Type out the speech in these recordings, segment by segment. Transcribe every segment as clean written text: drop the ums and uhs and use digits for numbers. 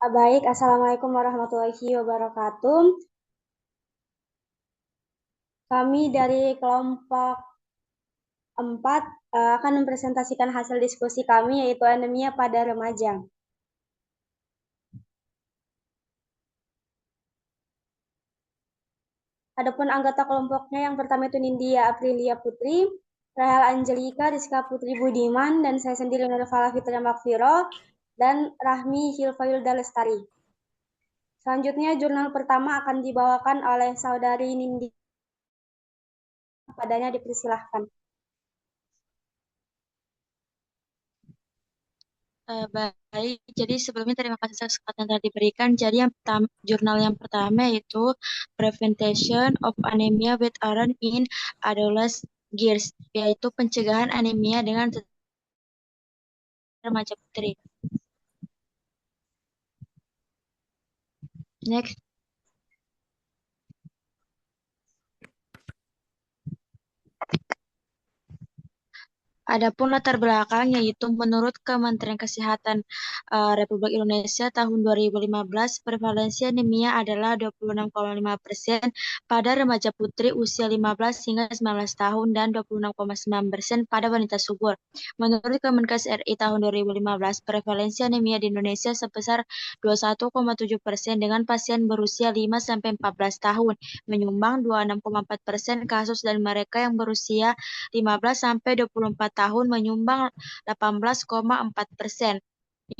Baik, Assalamualaikum warahmatullahi wabarakatuh. Kami dari kelompok 4 akan mempresentasikan hasil diskusi kami yaitu anemia pada remaja. Adapun anggota kelompoknya yang pertama itu Nindya Aprilia Putri, Rahel Angelika, Rizka Putri Budiman, dan saya sendiri Nurfala Fitria Makfiro, dan Rahmi Hilfayulda Lestari. Selanjutnya jurnal pertama akan dibawakan oleh saudari Nindya. Padanya dipersilahkan. Baik, jadi sebelumnya terima kasih atas kesempatan yang telah diberikan. Jadi yang pertama, jurnal yang pertama yaitu Prevention of Anemia with Iron in Adolescent Years, yaitu pencegahan anemia dengan remaja putri. Next. Adapun latar belakang yaitu menurut Kementerian Kesehatan Republik Indonesia tahun 2015, prevalensi anemia adalah 26,5% pada remaja putri usia 15 hingga 19 tahun dan 26,9% pada wanita subur. Menurut Kemenkes RI tahun 2015, prevalensi anemia di Indonesia sebesar 21,7% dengan pasien berusia 5-14 tahun, menyumbang 26,4% kasus dan mereka yang berusia 15 sampai 24 tahun menyumbang 18,4%.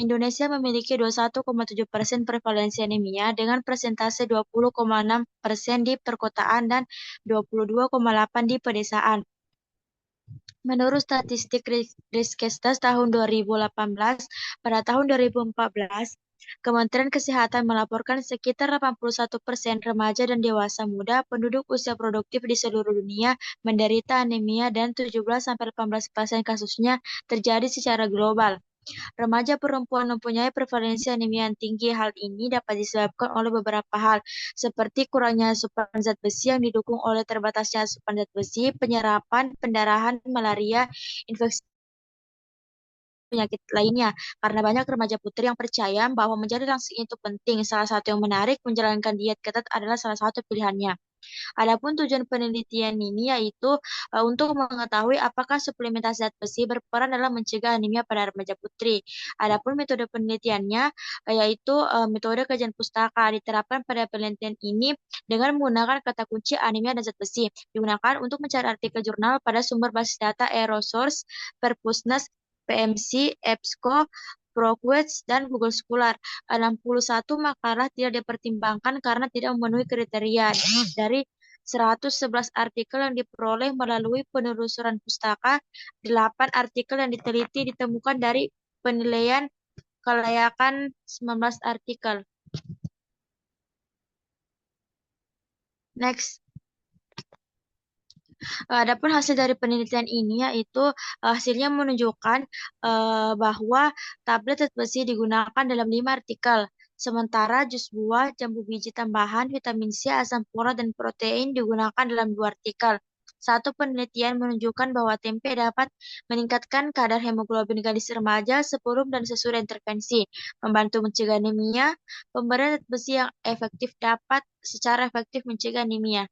Indonesia memiliki 21,7% prevalensi anemia dengan persentase 20,6% di perkotaan dan 22,8% di pedesaan. Menurut statistik Riskesdas tahun 2018, pada tahun 2014, Kementerian Kesehatan melaporkan sekitar 81% remaja dan dewasa muda penduduk usia produktif di seluruh dunia menderita anemia dan 17-18% kasusnya terjadi secara global. Remaja perempuan mempunyai prevalensi anemia yang tinggi. Hal ini dapat disebabkan oleh beberapa hal, seperti kurangnya asupan zat besi yang didukung oleh terbatasnya asupan zat besi, penyerapan, pendarahan, malaria, infeksi penyakit lainnya. Karena banyak remaja putri yang percaya bahwa menjadi langsing itu penting. Salah satu yang menarik, menjalankan diet ketat adalah salah satu pilihannya. Adapun tujuan penelitian ini yaitu untuk mengetahui apakah suplementasi zat besi berperan dalam mencegah anemia pada remaja putri. Adapun metode penelitiannya yaitu metode kajian pustaka diterapkan pada penelitian ini dengan menggunakan kata kunci anemia dan zat besi. Digunakan untuk mencari artikel jurnal pada sumber basis data Aerosource, Perpusnas, PMC, EBSCO, ProQuest, dan Google Scholar. 61 makalah tidak dipertimbangkan karena tidak memenuhi kriteria. Dari 111 artikel yang diperoleh melalui penelusuran pustaka, 8 artikel yang diteliti ditemukan dari penilaian kelayakan 19 artikel. Next. Adapun hasil dari penelitian ini yaitu hasilnya menunjukkan bahwa tablet zat besi digunakan dalam 5 artikel. Sementara jus buah, jambu biji tambahan, vitamin C, asam folat, dan protein digunakan dalam 2 artikel. Satu penelitian menunjukkan bahwa tempe dapat meningkatkan kadar hemoglobin gadis remaja sebelum dan sesudah intervensi, membantu mencegah anemia. Pemberian zat besi yang efektif dapat secara efektif mencegah anemia.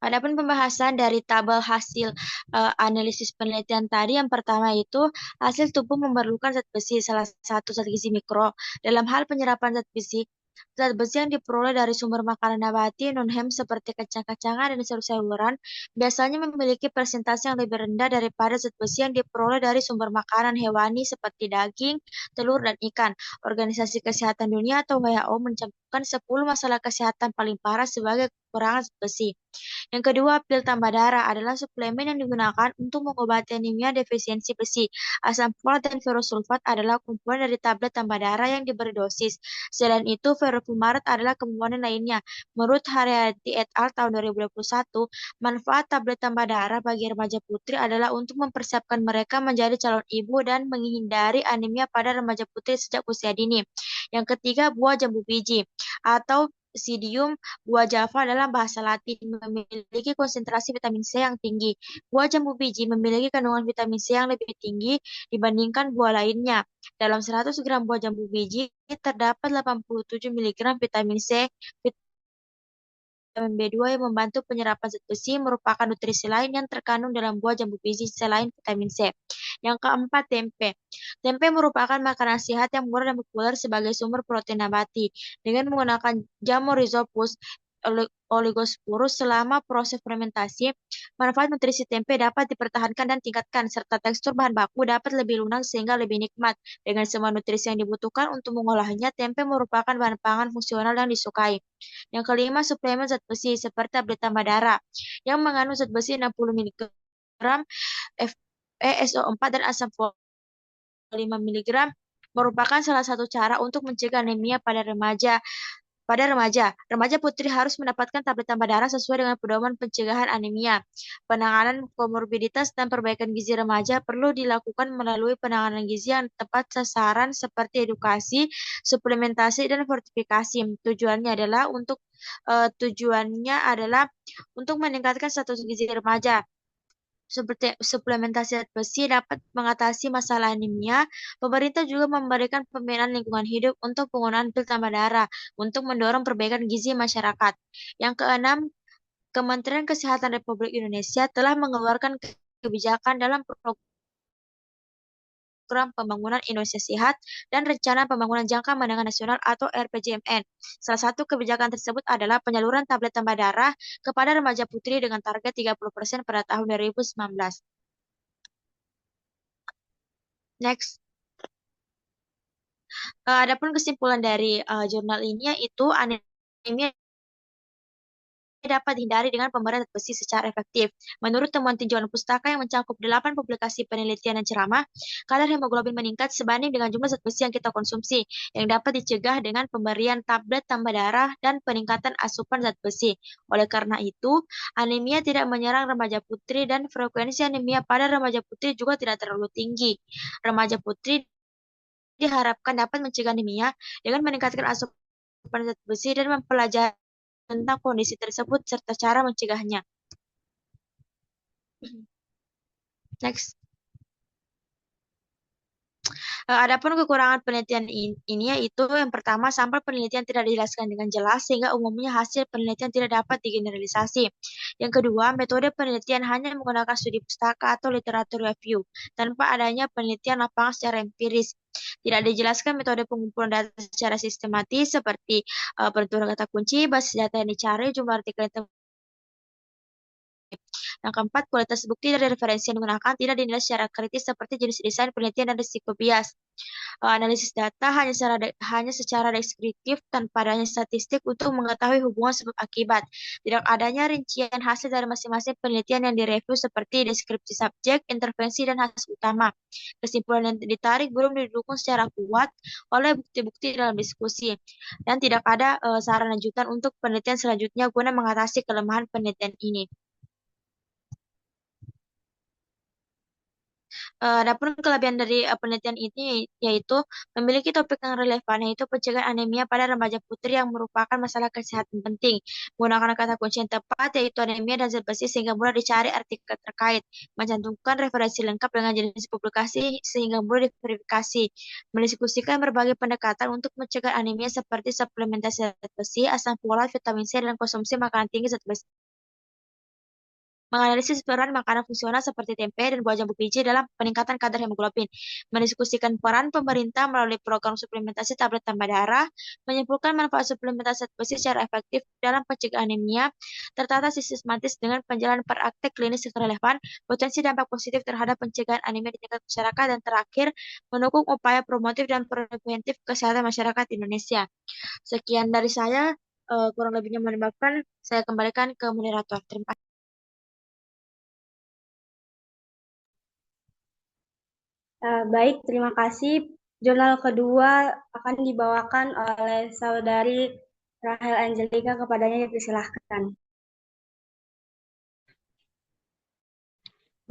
Adapun pembahasan dari tabel hasil analisis penelitian tadi, yang pertama itu hasil tubuh memerlukan zat besi, salah satu zat gizi mikro. Dalam hal penyerapan zat besi yang diperoleh dari sumber makanan nabati non-hem seperti kacang-kacangan dan sayur-sayuran biasanya memiliki persentase yang lebih rendah daripada zat besi yang diperoleh dari sumber makanan hewani seperti daging, telur, dan ikan. Organisasi Kesehatan Dunia atau WHO mencantumkan 10 masalah kesehatan paling parah sebagai kekurangan zat besi. Yang kedua, pil tambah darah adalah suplemen yang digunakan untuk mengobati anemia defisiensi besi. Asam folat dan ferrosulfat adalah komponen dari tablet tambah darah yang diberi dosis. Selain itu, ferrofumarat adalah komponen lainnya. Menurut Haryati et al. Tahun 2021, manfaat tablet tambah darah bagi remaja putri adalah untuk mempersiapkan mereka menjadi calon ibu dan menghindari anemia pada remaja putri sejak usia dini. Yang ketiga, buah jambu biji atau Oxidium buah Java dalam bahasa Latin memiliki konsentrasi vitamin C yang tinggi. Buah jambu biji memiliki kandungan vitamin C yang lebih tinggi dibandingkan buah lainnya. Dalam 100 gram buah jambu biji terdapat 87 miligram vitamin C. Vitamin B2 yang membantu penyerapan zat besi merupakan nutrisi lain yang terkandung dalam buah jambu biji selain vitamin C. Yang keempat, tempe. Tempe merupakan makanan sehat yang murah dan populer sebagai sumber protein nabati. Dengan menggunakan jamur rhizopus oligosporus selama proses fermentasi, manfaat nutrisi tempe dapat dipertahankan dan tingkatkan, serta tekstur bahan baku dapat lebih lunak sehingga lebih nikmat. Dengan semua nutrisi yang dibutuhkan untuk mengolahnya, tempe merupakan bahan pangan fungsional yang disukai. Yang kelima, suplemen zat besi seperti tablet tambah darah yang mengandung zat besi 60 mg, FeSO4 dan asam folik 5 mg merupakan salah satu cara untuk mencegah anemia pada remaja. Remaja putri harus mendapatkan tablet tambah darah sesuai dengan pedoman pencegahan anemia. Penanganan komorbiditas dan perbaikan gizi remaja perlu dilakukan melalui penanganan gizi yang tepat sasaran seperti edukasi, suplementasi, dan fortifikasi. Tujuannya adalah untuk meningkatkan status gizi remaja. Seperti suplementasi zat besi dapat mengatasi masalah anemia. Pemerintah juga memberikan pembinaan lingkungan hidup untuk penggunaan pil tambah darah untuk mendorong perbaikan gizi masyarakat. Yang keenam, Kementerian Kesehatan Republik Indonesia telah mengeluarkan kebijakan dalam Program Pembangunan Indonesia Sehat dan Rencana Pembangunan Jangka Menengah Nasional atau RPJMN. Salah satu kebijakan tersebut adalah penyaluran tablet tambah darah kepada remaja putri dengan target 30% pada tahun 2019. Next. Adapun kesimpulan dari jurnal ini yaitu anemia dapat dihindari dengan pemberian zat besi secara efektif. Menurut temuan tinjauan pustaka yang mencakup 8 publikasi penelitian dan ceramah, kadar hemoglobin meningkat sebanding dengan jumlah zat besi yang kita konsumsi, yang dapat dicegah dengan pemberian tablet tambah darah dan peningkatan asupan zat besi. Oleh karena itu, anemia tidak menyerang remaja putri dan frekuensi anemia pada remaja putri juga tidak terlalu tinggi. Remaja putri diharapkan dapat mencegah anemia dengan meningkatkan asupan zat besi dan mempelajari tentang kondisi tersebut serta cara mencegahnya. Next. Adapun kekurangan penelitian ini yaitu yang pertama, sampel penelitian tidak dijelaskan dengan jelas sehingga umumnya hasil penelitian tidak dapat digeneralisasi. Yang kedua, metode penelitian hanya menggunakan studi pustaka atau literatur review tanpa adanya penelitian lapangan secara empiris. Tidak dijelaskan metode pengumpulan data secara sistematis seperti penentuan kata kunci, basis data yang dicari, jumlah artikel yang Yang keempat, kualitas bukti dari referensi yang digunakan tidak dinilai secara kritis seperti jenis desain, penelitian, dan risiko bias. Analisis data hanya secara deskriptif tanpa adanya statistik untuk mengetahui hubungan sebab akibat. Tidak adanya rincian hasil dari masing-masing penelitian yang direview seperti deskripsi subjek, intervensi, dan hasil utama. Kesimpulan yang ditarik belum didukung secara kuat oleh bukti-bukti dalam diskusi. Dan tidak ada saran lanjutan untuk penelitian selanjutnya guna mengatasi kelemahan penelitian ini. Adapun kelebihan dari penelitian ini yaitu memiliki topik yang relevan, yaitu pencegahan anemia pada remaja putri yang merupakan masalah kesehatan penting. Menggunakan kata kunci yang tepat yaitu anemia dan zat besi sehingga mudah dicari artikel terkait. Mencantumkan referensi lengkap dengan jenis publikasi sehingga mudah diverifikasi. Mendiskusikan berbagai pendekatan untuk mencegah anemia seperti suplementasi zat besi, asam folat, vitamin C, dan konsumsi makanan tinggi zat besi. Menganalisis peran makanan fungsional seperti tempe dan buah jambu biji dalam peningkatan kadar hemoglobin, mendiskusikan peran pemerintah melalui program suplementasi tablet tambah darah, menyimpulkan manfaat suplementasi zat besi secara efektif dalam pencegahan anemia, tertata sistematis dengan penjelasan praktek klinis yang relevan, potensi dampak positif terhadap pencegahan anemia di tingkat masyarakat, dan terakhir, mendukung upaya promotif dan preventif kesehatan masyarakat Indonesia. Sekian dari saya, kurang lebihnya mohon dimaafkan, saya kembalikan ke moderator. Terima kasih. Baik, terima kasih. Jurnal kedua akan dibawakan oleh saudari Rahel Angelika, kepadanya dipersilahkan.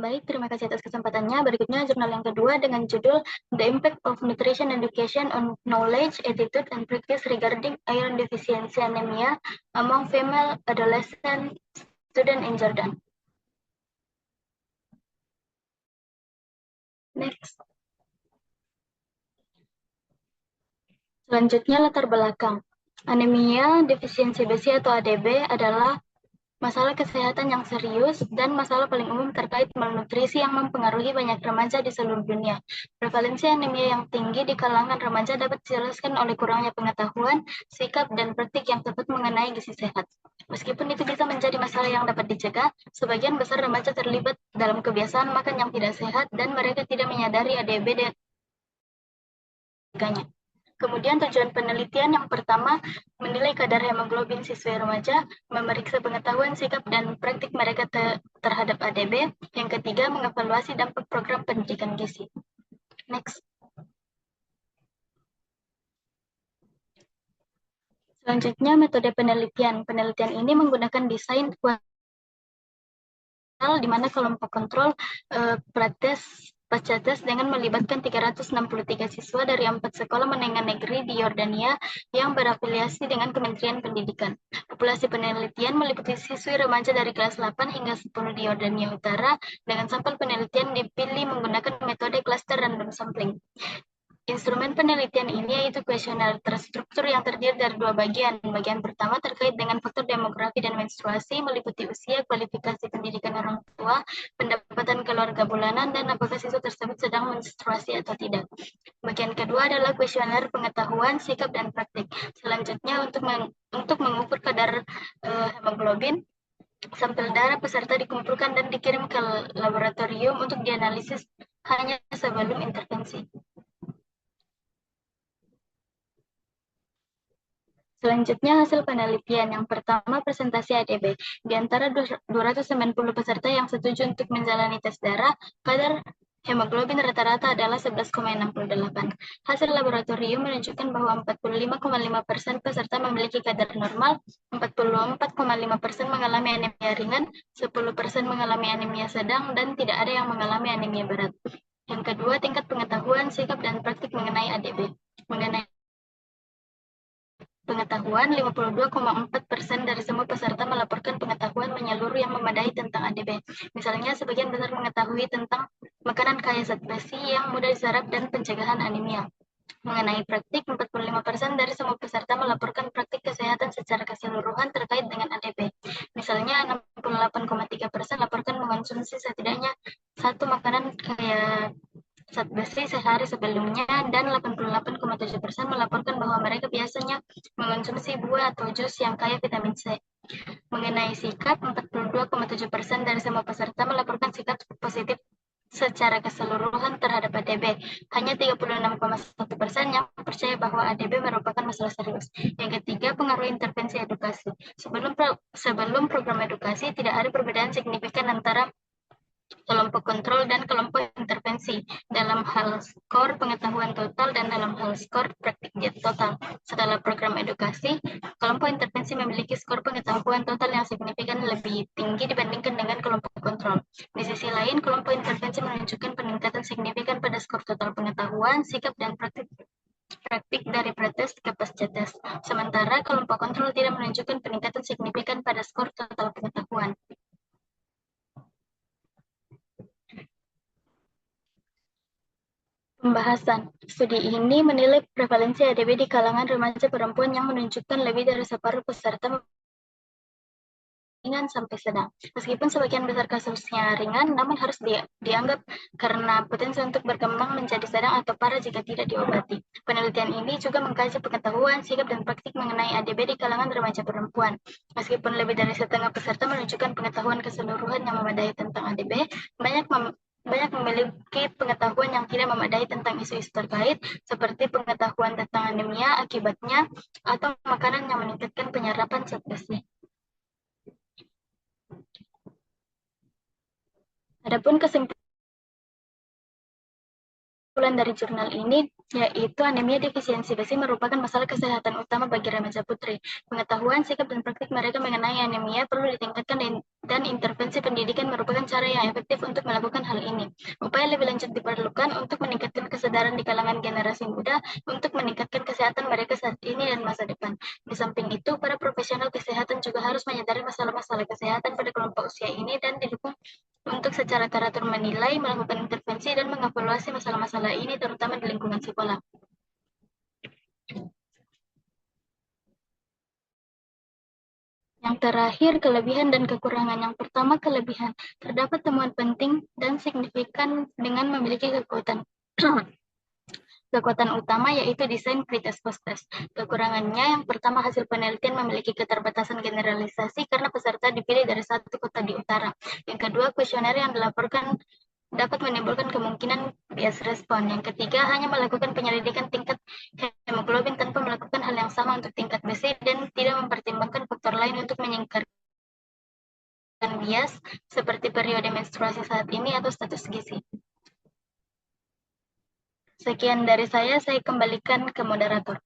Baik, terima kasih atas kesempatannya. Berikutnya jurnal yang kedua dengan judul The Impact of Nutrition Education on Knowledge, Attitude, and Practice Regarding Iron Deficiency Anemia Among Female Adolescent Students in Jordan. Next. Selanjutnya latar belakang. Anemia defisiensi besi atau ADB adalah masalah kesehatan yang serius dan masalah paling umum terkait malnutrisi yang mempengaruhi banyak remaja di seluruh dunia. Prevalensi anemia yang tinggi di kalangan remaja dapat dijelaskan oleh kurangnya pengetahuan, sikap, dan praktik yang tepat mengenai gizi sehat. Meskipun itu bisa menjadi masalah yang dapat dicegah, sebagian besar remaja terlibat dalam kebiasaan makan yang tidak sehat dan mereka tidak menyadari ADB dan nya. Kemudian tujuan penelitian yang pertama, menilai kadar hemoglobin siswa remaja, memeriksa pengetahuan, sikap, dan praktik mereka terhadap ADB. Yang ketiga, mengevaluasi dampak program pendidikan gizi. Next. Selanjutnya, metode penelitian. Penelitian ini menggunakan desain di mana kelompok kontrol pasca tes dengan melibatkan 363 siswa dari 4 sekolah menengah negeri di Yordania yang berafiliasi dengan Kementerian Pendidikan. Populasi penelitian meliputi siswi remaja dari kelas 8 hingga 10 di Yordania Utara dengan sampel penelitian dipilih menggunakan metode cluster random sampling. Instrumen penelitian ini yaitu kuesioner terstruktur yang terdiri dari 2 bagian. Bagian pertama terkait dengan faktor demografi dan menstruasi, meliputi usia, kualifikasi pendidikan orang tua, pendapatan keluarga bulanan, dan apakah siswa tersebut sedang menstruasi atau tidak. Bagian kedua adalah kuesioner pengetahuan, sikap, dan praktik. Selanjutnya untuk mengukur kadar hemoglobin, sampel darah peserta dikumpulkan dan dikirim ke laboratorium untuk dianalisis hanya sebelum intervensi. Selanjutnya hasil penelitian. Yang pertama presentasi ADB. Di antara 290 peserta yang setuju untuk menjalani tes darah, kadar hemoglobin rata-rata adalah 11,68. Hasil laboratorium menunjukkan bahwa 45,5% peserta memiliki kadar normal, 44,5% mengalami anemia ringan, 10% mengalami anemia sedang, dan tidak ada yang mengalami anemia berat. Yang kedua, tingkat pengetahuan, sikap, dan praktik mengenai ADB. Mengenai pengetahuan, 52,4% dari semua peserta melaporkan pengetahuan menyeluruh yang memadai tentang ADB. Misalnya, sebagian besar mengetahui tentang makanan kaya zat besi yang mudah diserap dan pencegahan anemia. Mengenai praktik, 45% dari semua peserta melaporkan praktik kesehatan secara keseluruhan terkait dengan ADB. Misalnya, 68,3% laporkan mengonsumsi setidaknya satu makanan kaya zat besi sehari sebelumnya, dan 88,7% melaporkan bahwa mereka biasanya mengonsumsi buah atau jus yang kaya vitamin C. Mengenai sikap, 42,7% dari semua peserta melaporkan sikap positif secara keseluruhan terhadap ADB. Hanya 36,1% yang percaya bahwa ADB merupakan masalah serius. Yang ketiga, pengaruh intervensi edukasi. Sebelum program edukasi, tidak ada perbedaan signifikan antara kelompok kontrol dan kelompok intervensi dalam hal skor pengetahuan total dan dalam hal skor praktik total. Setelah program edukasi, kelompok intervensi memiliki skor pengetahuan total yang signifikan lebih tinggi dibandingkan dengan kelompok kontrol. Di sisi lain, kelompok intervensi menunjukkan peningkatan signifikan pada skor total pengetahuan, sikap, dan praktik dari pretest ke pasca tes. Sementara kelompok kontrol tidak menunjukkan peningkatan signifikan pada skor total pengetahuan. Pembahasan. Studi ini menilai prevalensi ADB di kalangan remaja perempuan yang menunjukkan lebih dari separuh peserta ringan sampai sedang. Meskipun sebagian besar kasusnya ringan, namun harus dianggap karena potensi untuk berkembang menjadi sedang atau parah jika tidak diobati. Penelitian ini juga mengkaji pengetahuan, sikap, dan praktik mengenai ADB di kalangan remaja perempuan. Meskipun lebih dari setengah peserta menunjukkan pengetahuan keseluruhan yang memadai tentang ADB, banyak memiliki pengetahuan yang tidak memadai tentang isu-isu terkait, seperti pengetahuan tentang anemia akibatnya atau makanan yang meningkatkan penyerapan zat besi. Adapun kesimpulan Kesimpulan dari jurnal ini yaitu anemia defisiensi besi merupakan masalah kesehatan utama bagi remaja putri. Pengetahuan, sikap, dan praktik mereka mengenai anemia perlu ditingkatkan dan intervensi pendidikan merupakan cara yang efektif untuk melakukan hal ini. Upaya lebih lanjut diperlukan untuk meningkatkan kesadaran di kalangan generasi muda untuk meningkatkan kesehatan mereka saat ini dan masa depan. Di samping itu, para profesional kesehatan juga harus menyadari masalah-masalah kesehatan pada kelompok usia ini dan didukung untuk secara teratur menilai, melakukan intervensi, dan mengevaluasi masalah-masalah ini terutama di lingkungan sekolah. Yang terakhir, kelebihan dan kekurangan. Yang pertama, kelebihan. Terdapat temuan penting dan signifikan dengan memiliki kekuatan kekuatan utama yaitu desain pretest post-test. Kekurangannya yang pertama, hasil penelitian memiliki keterbatasan generalisasi karena peserta dipilih dari satu kota di utara. Yang kedua, kuesioner yang dilaporkan dapat menimbulkan kemungkinan bias respon. Yang ketiga, hanya melakukan penyelidikan tingkat hemoglobin tanpa melakukan hal yang sama untuk tingkat BC dan tidak mempertimbangkan faktor lain untuk menyingkirkan bias seperti periode menstruasi saat ini atau status gizi. Sekian dari saya kembalikan ke moderator.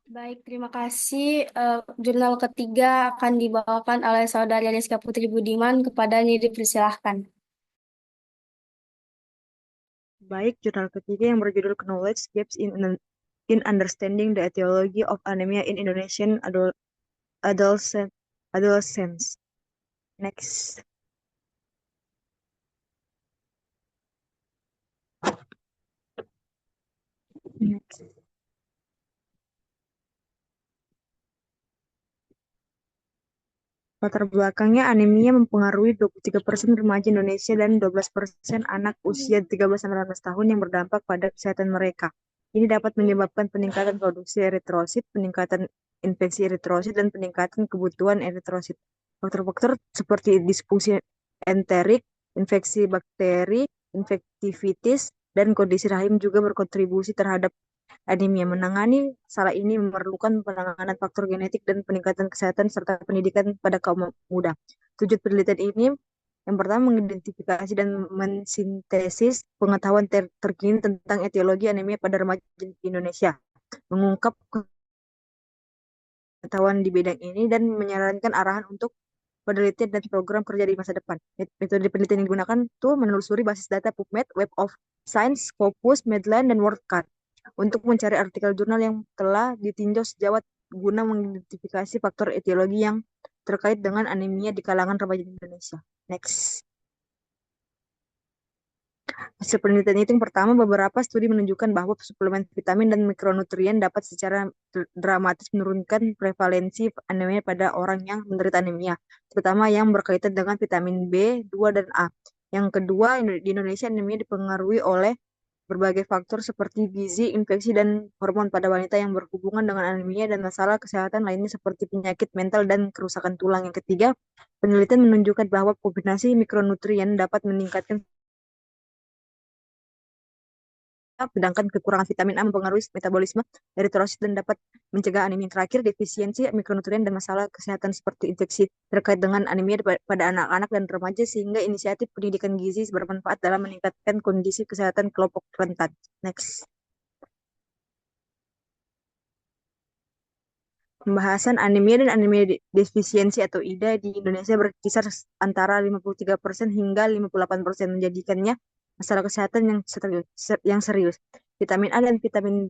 Baik, terima kasih. Jurnal ketiga akan dibawakan oleh Saudari Rizka Putri Budiman. Kepadanya dipersilahkan. Baik, jurnal ketiga yang berjudul Knowledge Gaps in Understanding the Etiology of Anemia in Indonesian Adolescents. Next. Next. Latar belakangnya, anemia mempengaruhi 23% remaja Indonesia dan 12% anak usia 13-18 tahun yang berdampak pada kesehatan mereka. Ini dapat menyebabkan peningkatan produksi eritrosit, peningkatan infeksi eritrosit, dan peningkatan kebutuhan eritrosit. Faktor-faktor seperti disfungsi enterik, infeksi bakteri, infektivitis, dan kondisi rahim juga berkontribusi terhadap anemia. Menangani masalah ini memerlukan penanganan faktor genetik dan peningkatan kesehatan serta pendidikan pada kaum muda. Tujuan penelitian ini yang pertama mengidentifikasi dan mensintesis pengetahuan terkini tentang etiologi anemia pada remaja di Indonesia, mengungkap pengetahuan di bidang ini dan menyarankan arahan untuk penelitian dan program kerja di masa depan. Metode penelitian yang digunakan itu menelusuri basis data PubMed, Web of Science, Scopus, Medline, dan WordCat untuk mencari artikel jurnal yang telah ditinjau sejawat guna mengidentifikasi faktor etiologi yang terkait dengan anemia di kalangan remaja di Indonesia. Next. Hasil penelitian itu yang pertama, beberapa studi menunjukkan bahwa suplemen vitamin dan mikronutrien dapat secara dramatis menurunkan prevalensi anemia pada orang yang menderita anemia, terutama yang berkaitan dengan vitamin B2 dan A. Yang kedua, di Indonesia anemia dipengaruhi oleh berbagai faktor seperti gizi, infeksi, dan hormon pada wanita yang berhubungan dengan anemia dan masalah kesehatan lainnya seperti penyakit mental dan kerusakan tulang. Yang ketiga, penelitian menunjukkan bahwa kombinasi mikronutrien dapat meningkatkan sedangkan kekurangan vitamin A mempengaruhi metabolisme eritrosit dan dapat mencegah anemia. Yang terakhir, defisiensi mikronutrien dan masalah kesehatan seperti infeksi terkait dengan anemia pada anak-anak dan remaja sehingga inisiatif pendidikan gizi bermanfaat dalam meningkatkan kondisi kesehatan kelompok rentan. Next. Pembahasan anemia dan anemia defisiensi atau IDA di Indonesia berkisar antara 53% hingga 58%, menjadikannya masalah kesehatan yang serius. Vitamin A dan vitamin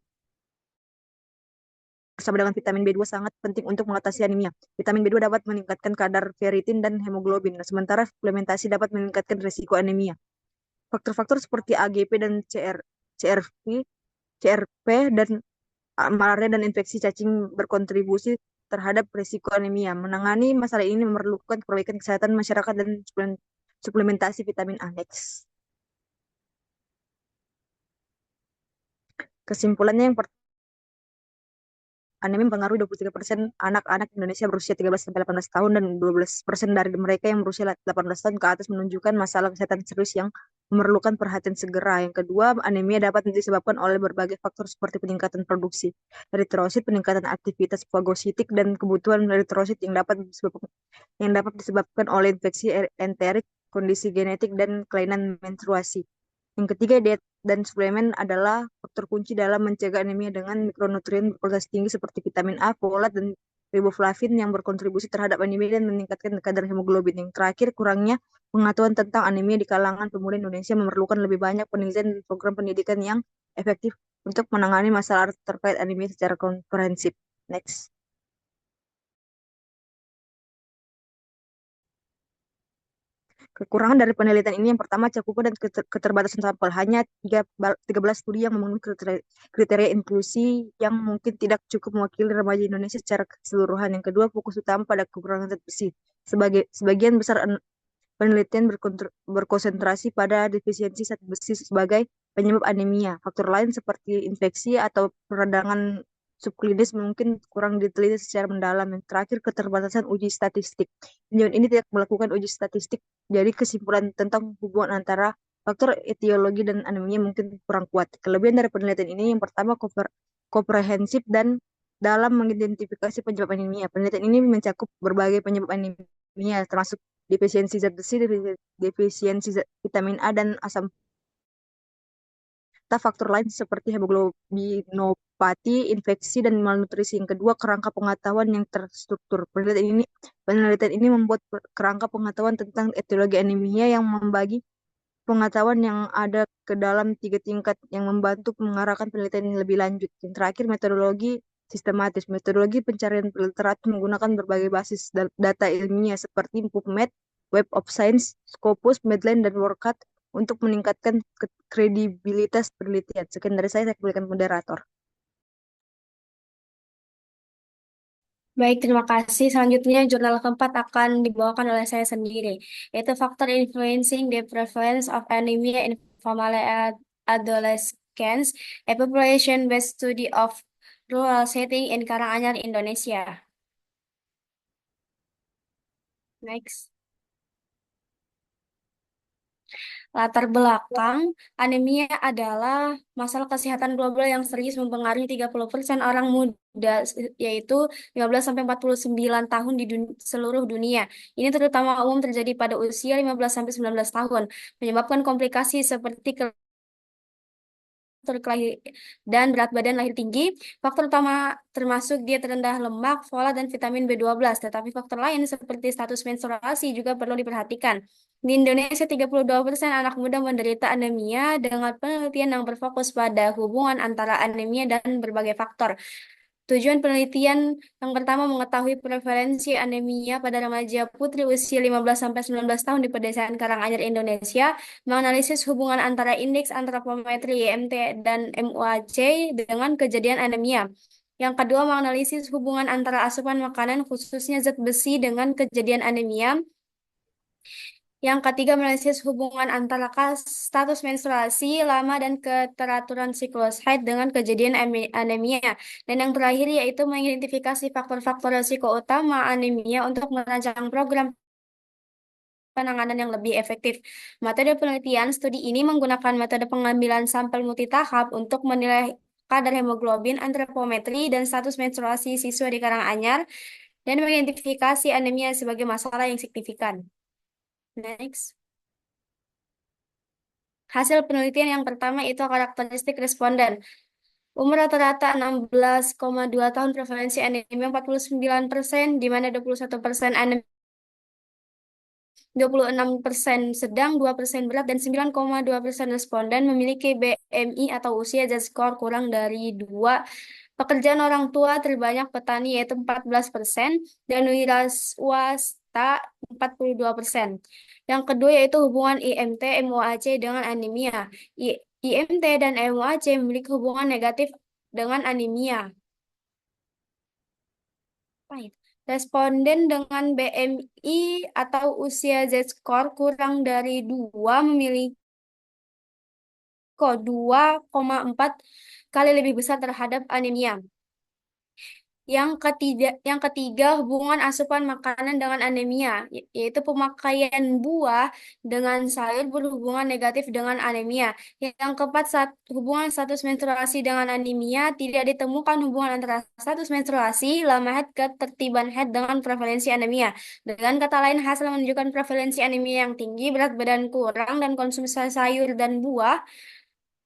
bersama dengan vitamin B2 sangat penting untuk mengatasi anemia. Vitamin B2 dapat meningkatkan kadar ferritin dan hemoglobin, sementara suplementasi dapat meningkatkan risiko anemia. Faktor-faktor seperti AGP dan CRP dan malaria dan infeksi cacing berkontribusi terhadap risiko anemia. Menangani masalah ini memerlukan perbaikan kesehatan masyarakat dan suplementasi vitamin A. Next. Kesimpulannya yang pertama, anemia mempengaruhi 23% anak-anak Indonesia berusia 13-18 tahun dan 12% dari mereka yang berusia 18 tahun ke atas menunjukkan masalah kesehatan serius yang memerlukan perhatian segera. Yang kedua, anemia dapat disebabkan oleh berbagai faktor seperti peningkatan produksi eritrosit, peningkatan aktivitas fagositik, dan kebutuhan eritrosit yang dapat disebabkan oleh infeksi enterik, kondisi genetik, dan kelainan menstruasi. Yang ketiga, diet dan suplemen adalah faktor kunci dalam mencegah anemia dengan mikronutrien berkualitas tinggi seperti vitamin A, folat, dan riboflavin yang berkontribusi terhadap anemia dan meningkatkan kadar hemoglobin. Yang terakhir, kurangnya pengetahuan tentang anemia di kalangan pemuda Indonesia memerlukan lebih banyak penelitian dan program pendidikan yang efektif untuk menangani masalah terkait anemia secara komprehensif. Next. Kekurangan dari penelitian ini yang pertama cakupan dan keterbatasan sampel. Hanya 13 studi yang memenuhi kriteria inklusi yang mungkin tidak cukup mewakili remaja Indonesia secara keseluruhan. Yang kedua, fokus utama pada kekurangan zat besi. Sebagian besar penelitian berkonsentrasi pada defisiensi zat besi sebagai penyebab anemia. Faktor lain seperti infeksi atau peradangan subklinis mungkin kurang diteliti secara mendalam. Yang terakhir, keterbatasan uji statistik. Penelitian ini tidak melakukan uji statistik, jadi kesimpulan tentang hubungan antara faktor etiologi dan anemia mungkin kurang kuat. Kelebihan dari penelitian ini yang pertama komprehensif dan dalam mengidentifikasi penyebab anemia. Penelitian ini mencakup berbagai penyebab anemia, termasuk defisiensi zat besi, defisiensi vitamin A, dan asam faktor lain seperti hemoglobinopati, infeksi, dan malnutrisi. Yang kedua, kerangka pengetahuan yang terstruktur. Penelitian ini membuat kerangka pengetahuan tentang etiologi anemia yang membagi pengetahuan yang ada ke dalam 3 tingkat yang membantu mengarahkan penelitian yang lebih lanjut. Yang terakhir, metodologi sistematis. Metodologi pencarian literatur menggunakan berbagai basis data ilmiah seperti PubMed, Web of Science, Scopus, Medline, dan WorldCat untuk meningkatkan kredibilitas penelitian. Sekian dari saya kembalikan moderator. Baik, terima kasih. Selanjutnya, jurnal keempat akan dibawakan oleh saya sendiri, yaitu Factor Influencing the Prevalence of Anemia in Female Adolescents, a Population-Based Study of Rural Setting in Karanganyar, Indonesia. Next. Latar belakang, anemia adalah masalah kesehatan global yang serius mempengaruhi 30% orang muda, yaitu 15-49 tahun di seluruh dunia. Ini terutama umum terjadi pada usia 15-19 tahun, menyebabkan komplikasi seperti dan berat badan lahir tinggi. Faktor utama termasuk diet rendah lemak, folat, dan vitamin B12. Tetapi faktor lain seperti status menstruasi juga perlu diperhatikan. Di Indonesia, 32% anak muda menderita anemia dengan penelitian yang berfokus pada hubungan antara anemia dan berbagai faktor. Tujuan penelitian yang pertama mengetahui prevalensi anemia pada remaja putri usia 15-19 tahun di pedesaan Karanganyar, Indonesia, menganalisis hubungan antara indeks antropometri IMT dan MUAC dengan kejadian anemia. Yang kedua, menganalisis hubungan antara asupan makanan khususnya zat besi dengan kejadian anemia. Yang ketiga, menganalisis hubungan antara status menstruasi lama dan keteraturan siklus haid dengan kejadian anemia. Dan yang terakhir yaitu mengidentifikasi faktor-faktor risiko utama anemia untuk merancang program penanganan yang lebih efektif. Metode penelitian studi ini menggunakan metode pengambilan sampel multitahap untuk menilai kadar hemoglobin, antropometri, dan status menstruasi siswa di Karanganyar, dan mengidentifikasi anemia sebagai masalah yang signifikan. Next. Hasil penelitian yang pertama itu karakteristik responden. Umur rata-rata 16,2 tahun, prevalensi anemia 49%, di mana 21% anemia, 26% sedang, 2% berat, dan 9,2% responden memiliki BMI atau usia Z-score kurang dari 2. Pekerjaan orang tua terbanyak petani yaitu 14%, dan wira swasta 42%. Yang kedua yaitu hubungan IMT MUAC dengan anemia. IMT dan MUAC memiliki hubungan negatif dengan anemia. Baik. Responden dengan BMI atau usia Z-score kurang dari 2 memiliki 2,4 kali lebih besar terhadap anemia. Yang ketiga, hubungan asupan makanan dengan anemia, yaitu pemakaian buah dengan sayur berhubungan negatif dengan anemia. Yang keempat, hubungan status menstruasi dengan anemia, tidak ditemukan hubungan antara status menstruasi, lama haid, ketertiban haid dengan prevalensi anemia. Dengan kata lain, hasil menunjukkan prevalensi anemia yang tinggi, berat badan kurang, dan konsumsi sayur dan buah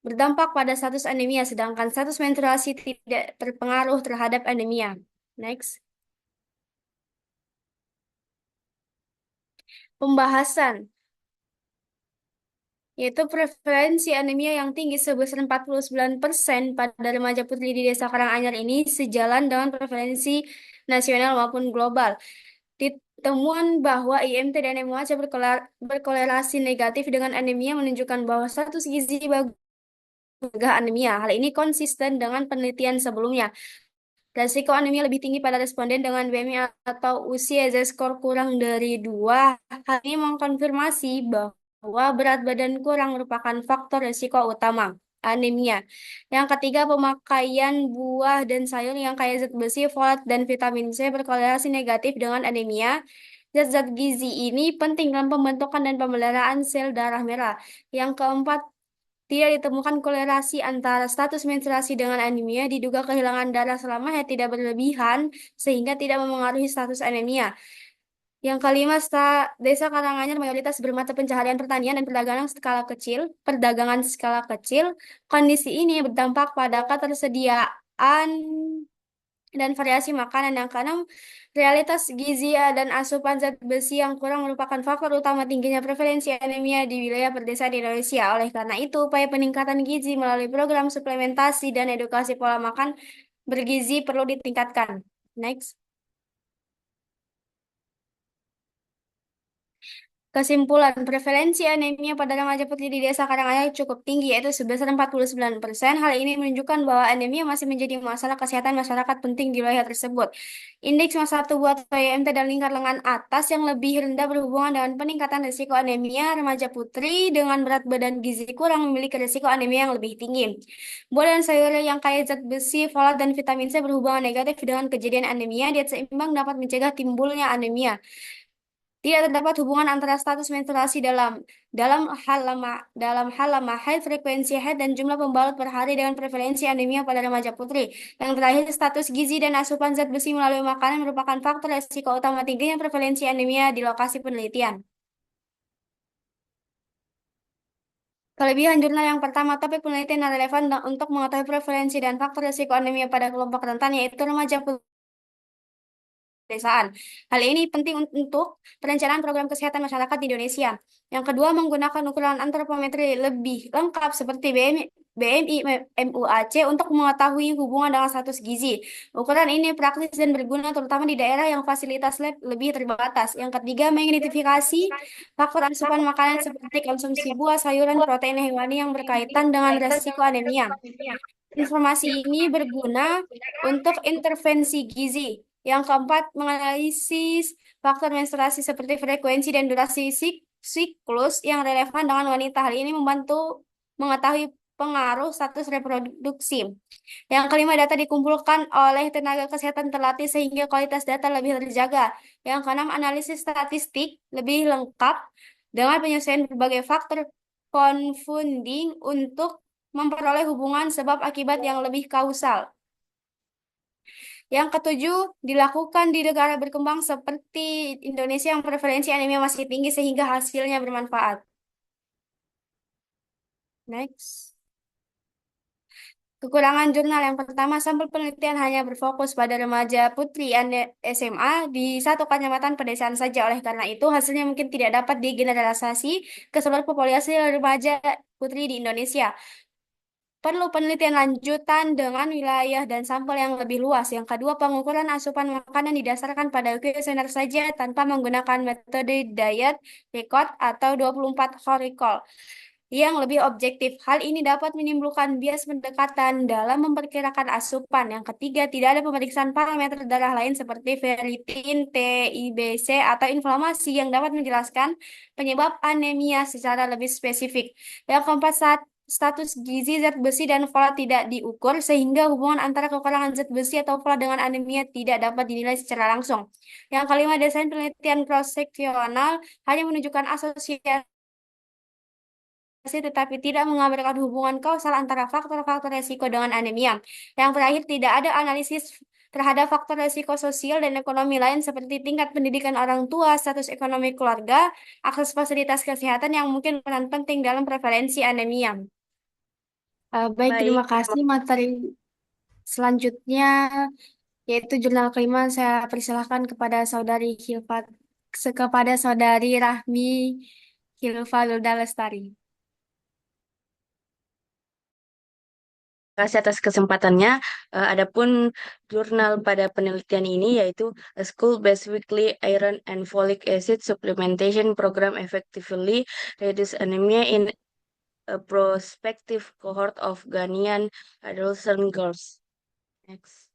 berdampak pada status anemia, sedangkan status menstruasi tidak terpengaruh terhadap anemia. Next. Pembahasan, yaitu prevalensi anemia yang tinggi sebesar 49% pada remaja putri di Desa Karanganyar ini sejalan dengan prevalensi nasional maupun global. Temuan bahwa IMT dan MUHC berkolerasi negatif dengan anemia menunjukkan bahwa status gizi bagus mencegah anemia. Hal ini konsisten dengan penelitian sebelumnya. Resiko anemia lebih tinggi pada responden dengan BMI atau usia Z-score kurang dari 2. Hal ini mengkonfirmasi bahwa berat badan kurang merupakan faktor resiko utama anemia. Yang ketiga, pemakaian buah dan sayur yang kaya zat besi, folat, dan vitamin C berkorelasi negatif dengan anemia. Zat-zat gizi ini penting dalam pembentukan dan pemeliharaan sel darah merah. Yang keempat, tidak ditemukan kolerasi antara status menstruasi dengan anemia, diduga kehilangan darah selama haid tidak berlebihan, sehingga tidak memengaruhi status anemia. Yang kelima, Desa Karanganyar mayoritas bermata pencaharian pertanian dan perdagangan skala kecil. Kondisi ini berdampak pada ketersediaan dan variasi makanan. Yang keenam, realitas gizi dan asupan zat besi yang kurang merupakan faktor utama tingginya prevalensi anemia di wilayah pedesaan di Indonesia. Oleh karena itu, upaya peningkatan gizi melalui program suplementasi dan edukasi pola makan bergizi perlu ditingkatkan. Next. Kesimpulan, prevalensi anemia pada remaja putri di Desa Karanganyar cukup tinggi, yaitu sebesar 49%. Hal ini menunjukkan bahwa anemia masih menjadi masalah kesehatan masyarakat penting di wilayah tersebut. Indeks massa tubuh atau IMT dan lingkar lengan atas yang lebih rendah berhubungan dengan peningkatan risiko anemia. Remaja putri dengan berat badan gizi kurang memiliki risiko anemia yang lebih tinggi. Buah dan sayur yang kaya zat besi, folat, dan vitamin C berhubungan negatif dengan kejadian anemia. Diet seimbang dapat mencegah timbulnya anemia. Tidak terdapat hubungan antara status menstruasi dalam hal lama haid, frekuensi haid, dan jumlah pembalut per hari dengan prevalensi anemia pada remaja putri. Yang terakhir, status gizi dan asupan zat besi melalui makanan merupakan faktor resiko utama tingginya prevalensi anemia di lokasi penelitian. Kelebihan jurnal yang pertama, topik penelitian yang relevan untuk mengetahui prevalensi dan faktor resiko anemia pada kelompok rentan, yaitu remaja putri pedesaan. Hal ini penting untuk perencanaan program kesehatan masyarakat di Indonesia. Yang kedua, menggunakan ukuran antropometri lebih lengkap seperti BMI, MUAC untuk mengetahui hubungan dengan status gizi. Ukuran ini praktis dan berguna terutama di daerah yang fasilitas lab lebih terbatas. Yang ketiga, mengidentifikasi faktor asupan makanan seperti konsumsi buah, sayuran, protein hewani yang berkaitan dengan resiko anemia. Informasi ini berguna untuk intervensi gizi. Yang keempat, menganalisis faktor menstruasi seperti frekuensi dan durasi siklus yang relevan dengan wanita. Hal ini membantu mengetahui pengaruh status reproduksi. Yang kelima, data dikumpulkan oleh tenaga kesehatan terlatih sehingga kualitas data lebih terjaga. Yang keenam, analisis statistik lebih lengkap dengan penyesuaian berbagai faktor confounding untuk memperoleh hubungan sebab akibat yang lebih kausal. Yang ketujuh, dilakukan di negara berkembang seperti Indonesia yang prevalensi anemia masih tinggi sehingga hasilnya bermanfaat. Next. Kekurangan jurnal yang pertama, sampel penelitian hanya berfokus pada remaja putri SMA di satu kecamatan pedesaan saja. Oleh karena itu, hasilnya mungkin tidak dapat digeneralisasi ke seluruh populasi remaja putri di Indonesia. Perlu penelitian lanjutan dengan wilayah dan sampel yang lebih luas. Yang kedua, pengukuran asupan makanan didasarkan pada kuesioner saja tanpa menggunakan metode diet record atau 24 hour recall yang lebih objektif. Hal ini dapat menimbulkan bias pendekatan dalam memperkirakan asupan. Yang ketiga, tidak ada pemeriksaan parameter darah lain seperti ferritin, TIBC, atau inflamasi yang dapat menjelaskan penyebab anemia secara lebih spesifik. Yang keempat, status gizi, zat besi, dan folat tidak diukur, sehingga hubungan antara kekurangan zat besi atau folat dengan anemia tidak dapat dinilai secara langsung. Yang kelima, desain penelitian cross-seksional hanya menunjukkan asosiasi tetapi tidak mengabarkan hubungan kausal antara faktor-faktor resiko dengan anemia. Yang terakhir, tidak ada analisis terhadap faktor resiko sosial dan ekonomi lain seperti tingkat pendidikan orang tua, status ekonomi keluarga, akses fasilitas kesehatan yang mungkin peran penting dalam prevalensi anemia. Baik, Baik, terima kasih. Materi selanjutnya yaitu jurnal kelima. Saya persilahkan kepada saudari Rahmi Hilfa Wilda Lestari. Terima kasih atas kesempatannya. Adapun jurnal pada penelitian ini yaitu A School-Based Weekly Iron and Folic Acid Supplementation Program Effectively Reduce Anemia in a Prospective Cohort of Ghanaian Adolescent Girls. Next.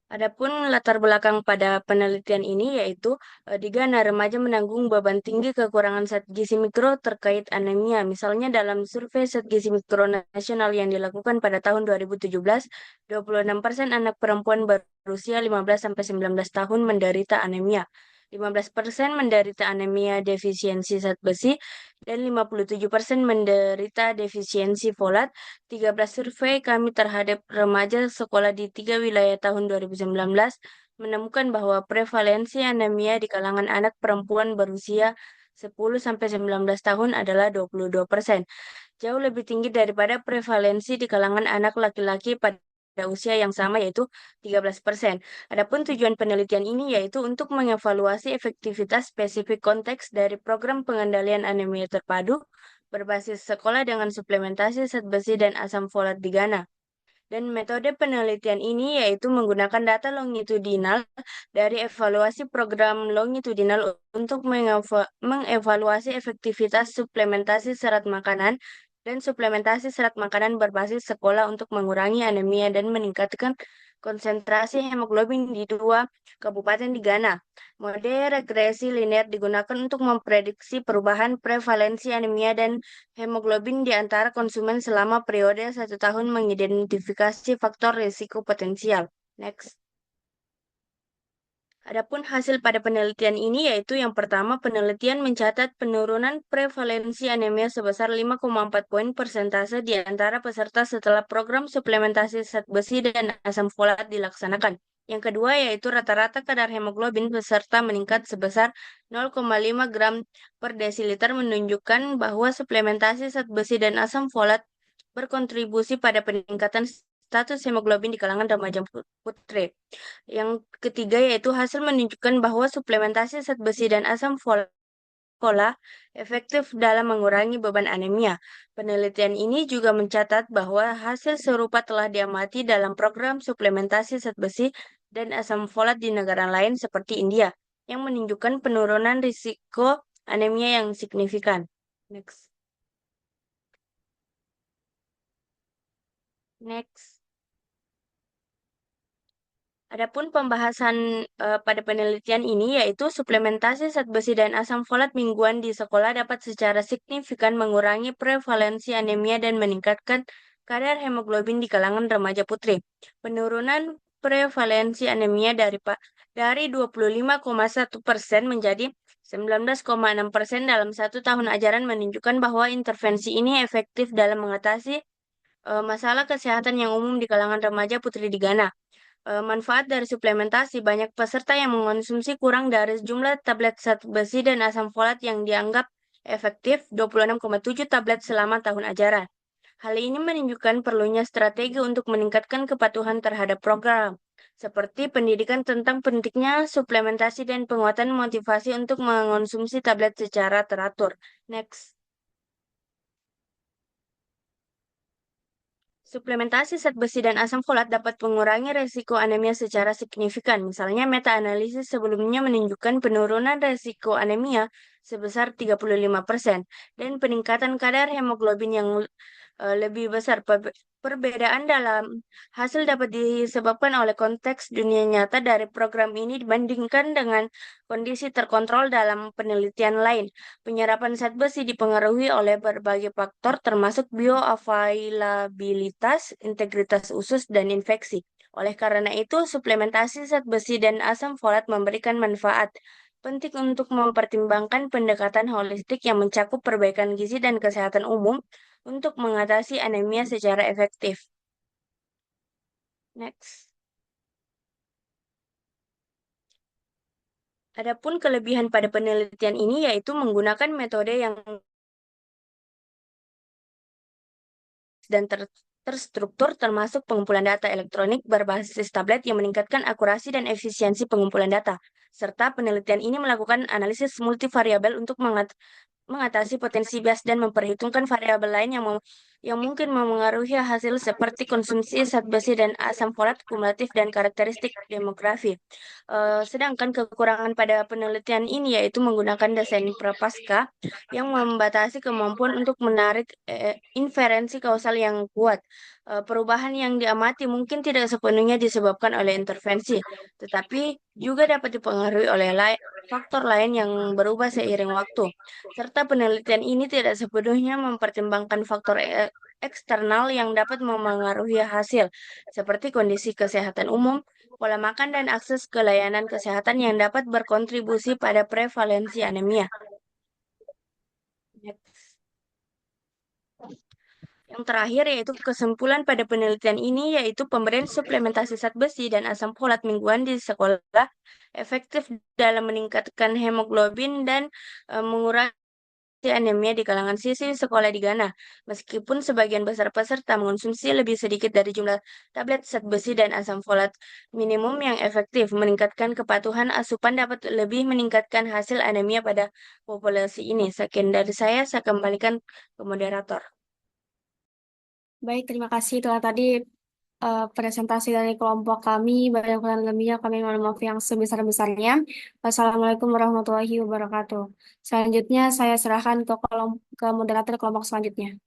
Adapun latar belakang pada penelitian ini yaitu di Ghana remaja menanggung beban tinggi kekurangan zat gizi mikro terkait anemia. Misalnya dalam survei zat gizi mikro nasional yang dilakukan pada tahun 2017, 26% anak perempuan berusia 15-19 tahun menderita anemia. 15% menderita anemia defisiensi zat besi, dan 57% menderita defisiensi folat. 13 survei kami terhadap remaja sekolah di 3 wilayah tahun 2019 menemukan bahwa prevalensi anemia di kalangan anak perempuan berusia 10-19 tahun adalah 22%. Jauh lebih tinggi daripada prevalensi di kalangan anak laki-laki pada usia yang sama yaitu 13%. Adapun tujuan penelitian ini yaitu untuk mengevaluasi efektivitas spesifik konteks dari program pengendalian anemia terpadu berbasis sekolah dengan suplementasi zat besi dan asam folat di Ghana. Dan metode penelitian ini yaitu menggunakan data longitudinal dari evaluasi program longitudinal untuk mengevaluasi efektivitas suplementasi serat makanan dan suplementasi serat makanan berbasis sekolah untuk mengurangi anemia dan meningkatkan konsentrasi hemoglobin di 2 kabupaten di Ghana. Mode regresi linear digunakan untuk memprediksi perubahan prevalensi anemia dan hemoglobin di antara konsumen selama periode 1 tahun mengidentifikasi faktor risiko potensial. Next. Adapun hasil pada penelitian ini yaitu yang pertama, penelitian mencatat penurunan prevalensi anemia sebesar 5,4 poin persentase di antara peserta setelah program suplementasi zat besi dan asam folat dilaksanakan. Yang kedua yaitu rata-rata kadar hemoglobin peserta meningkat sebesar 0,5 gram per desiliter, menunjukkan bahwa suplementasi zat besi dan asam folat berkontribusi pada peningkatan status hemoglobin di kalangan remaja putri. Yang ketiga yaitu hasil menunjukkan bahwa suplementasi zat besi dan asam folat efektif dalam mengurangi beban anemia. Penelitian ini juga mencatat bahwa hasil serupa telah diamati dalam program suplementasi zat besi dan asam folat di negara lain seperti India, yang menunjukkan penurunan risiko anemia yang signifikan. Next. Adapun pembahasan pada penelitian ini yaitu suplementasi zat besi dan asam folat mingguan di sekolah dapat secara signifikan mengurangi prevalensi anemia dan meningkatkan kadar hemoglobin di kalangan remaja putri. Penurunan prevalensi anemia dari 25,1% menjadi 19,6% dalam 1 tahun ajaran menunjukkan bahwa intervensi ini efektif dalam mengatasi masalah kesehatan yang umum di kalangan remaja putri di Ghana. Manfaat dari suplementasi, banyak peserta yang mengonsumsi kurang dari jumlah tablet zat besi dan asam folat yang dianggap efektif, 26,7 tablet selama tahun ajaran. Hal ini menunjukkan perlunya strategi untuk meningkatkan kepatuhan terhadap program, seperti pendidikan tentang pentingnya suplementasi dan penguatan motivasi untuk mengonsumsi tablet secara teratur. Next. Suplementasi zat besi dan asam folat dapat mengurangi resiko anemia secara signifikan. Misalnya, meta-analisis sebelumnya menunjukkan penurunan resiko anemia sebesar 35% dan peningkatan kadar hemoglobin yang lebih besar. Perbedaan dalam hasil dapat disebabkan oleh konteks dunia nyata dari program ini dibandingkan dengan kondisi terkontrol dalam penelitian lain. Penyerapan zat besi dipengaruhi oleh berbagai faktor termasuk bioavailabilitas, integritas usus, dan infeksi. Oleh karena itu, suplementasi zat besi dan asam folat memberikan manfaat penting untuk mempertimbangkan pendekatan holistik yang mencakup perbaikan gizi dan kesehatan umum untuk mengatasi anemia secara efektif. Next. Adapun kelebihan pada penelitian ini yaitu menggunakan metode yang terstruktur termasuk pengumpulan data elektronik berbasis tablet yang meningkatkan akurasi dan efisiensi pengumpulan data. Serta penelitian ini melakukan analisis multivariabel untuk mengatasi potensi bias dan memperhitungkan variabel lain yang mungkin memengaruhi hasil seperti konsumsi zat besi dan asam folat kumulatif dan karakteristik demografi. Sedangkan kekurangan pada penelitian ini yaitu menggunakan desain prapaskah yang membatasi kemampuan untuk menarik inferensi kausal yang kuat. Perubahan yang diamati mungkin tidak sepenuhnya disebabkan oleh intervensi, tetapi juga dapat dipengaruhi oleh faktor lain yang berubah seiring waktu. Serta penelitian ini tidak sepenuhnya mempertimbangkan faktor eksternal yang dapat memengaruhi hasil, seperti kondisi kesehatan umum, pola makan, dan akses ke layanan kesehatan yang dapat berkontribusi pada prevalensi anemia. Next. Yang terakhir yaitu kesimpulan pada penelitian ini yaitu pemberian suplementasi zat besi dan asam folat mingguan di sekolah efektif dalam meningkatkan hemoglobin dan mengurangi anemia di kalangan siswi sekolah di Ghana. Meskipun sebagian besar peserta mengonsumsi lebih sedikit dari jumlah tablet zat besi dan asam folat minimum yang efektif, meningkatkan kepatuhan asupan dapat lebih meningkatkan hasil anemia pada populasi ini. Sekian dari saya kembalikan ke moderator. Baik, terima kasih. Itulah tadi presentasi dari kelompok kami. Banyak dan lebihnya kami mohon maaf yang sebesar-besarnya. Wassalamualaikum warahmatullahi wabarakatuh. Selanjutnya saya serahkan ke moderator kelompok selanjutnya.